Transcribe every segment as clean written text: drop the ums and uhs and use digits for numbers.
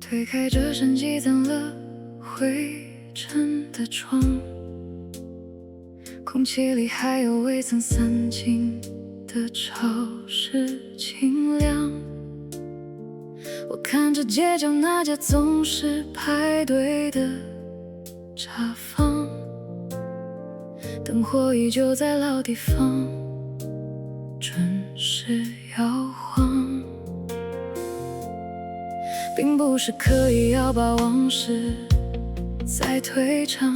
推开这扇积攒了灰尘的窗，空气里还有未曾散尽的潮湿清凉。我看着街角那家总是排队的茶坊，灯火依旧在老地方准时摇晃，并不是刻意要把往事再推长，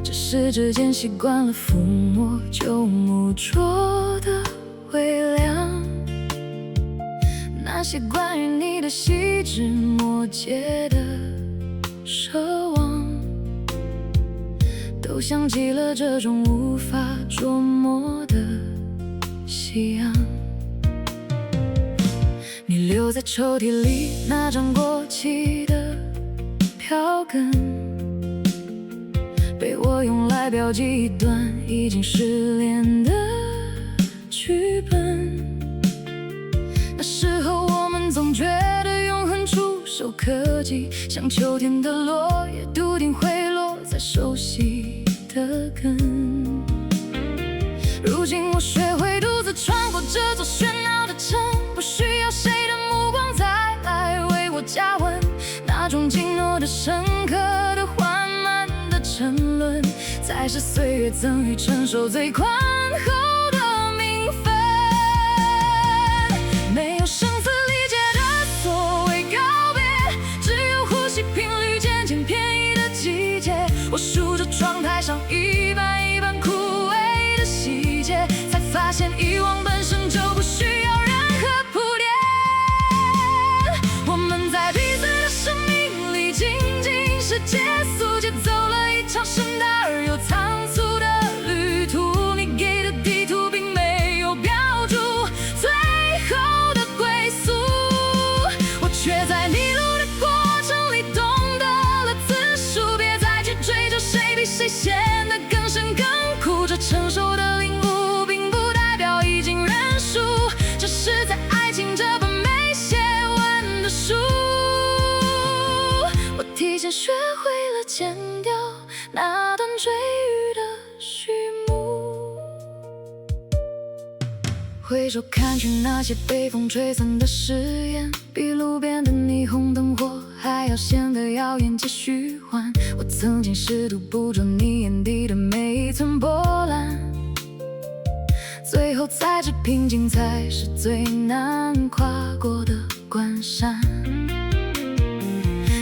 只是指尖习惯了抚摸旧木桌的微凉。那些关于你的细枝末节的奢望，都像极了这种无法捉摸的夕阳。你留在抽屉里那张过期的票根，被我用来标记一段已经失联的剧本。那时候我们总觉得永恒触手可及，像秋天的落叶，笃定会落在熟悉的根。如今我学会独自穿过这座喧闹的城，不需要谁的目光再来为我加温。那种经诺的、深刻的、缓慢的沉沦，才是岁月赠予成熟最宽厚的名分。没有声嘶力竭的所谓告别，只有呼吸频率渐渐偏移的季节。我数着窗台上一瓣一瓣枯萎的细节，才发现遗忘本身就不需要任何铺垫。我们在彼此的生命里仅仅是结束，节奏了一场盛大而又仓促的旅途。你给的地图并没有标注最后的归宿，我却在迷路的过程里懂得了字数。别再去追究谁比谁显得更深更苦，这成熟的领悟并不代表已经认输，只是在爱情这本没写完的书，我提前学会了剪掉那段追忆的序幕。回首看去，那些被风吹散的誓言，比路边的霓虹灯火还要显得耀眼且虚幻。我曾经试图捕捉你眼底的每一寸波澜，最后才知平静才是最难跨过的关山。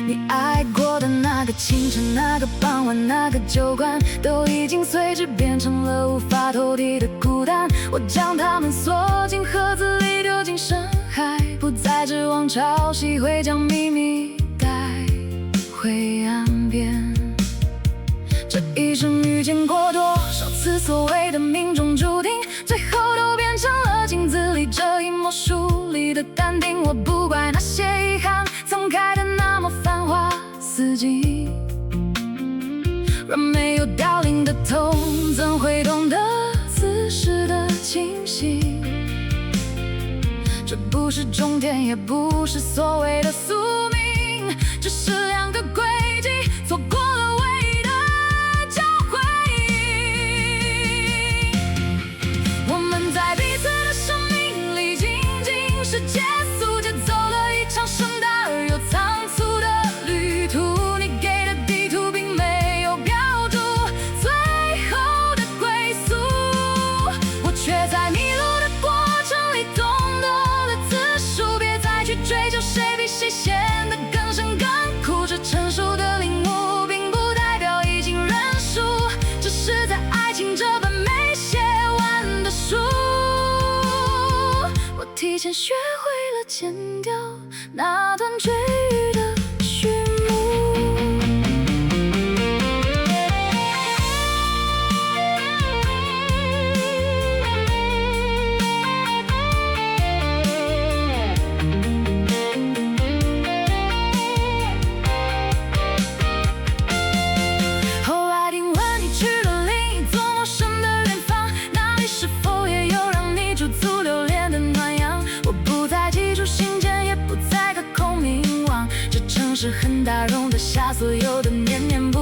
你爱过的那个清晨，那个傍晚，那个酒馆，都已经随之变成了无法投递的孤单。我将它们锁进盒子里，丢进深海，不再指望潮汐会将秘密带回岸边。这一生遇见过多少次所谓的命中注定，最后都变成了镜子里这一抹疏离的淡定。我不怪那些遗憾曾开的那么繁华四季，若没有凋零的痛，怎会懂得此时的清晰？这不是终点，也不是所谓的宿命，只是两个轨迹错过了唯一的交汇。我们在彼此的生命里仅仅是结束，节奏了一场盛大而又仓促的旅途。你给的地图并没有标注最后的归宿，我却在迷路的过程里懂得了字数。别再去追究谁比谁显得更深更苦，这成熟的领悟并不代表已经认输，只是在爱情这本没写完的书，我提前学会了剪掉那段追忆的序幕。后来听闻你去了另一座陌生的远方，那里是否也有让你驻足留恋的暖阳？我不再记住信件，也不再刻空明，是很大，容得下所有的念念不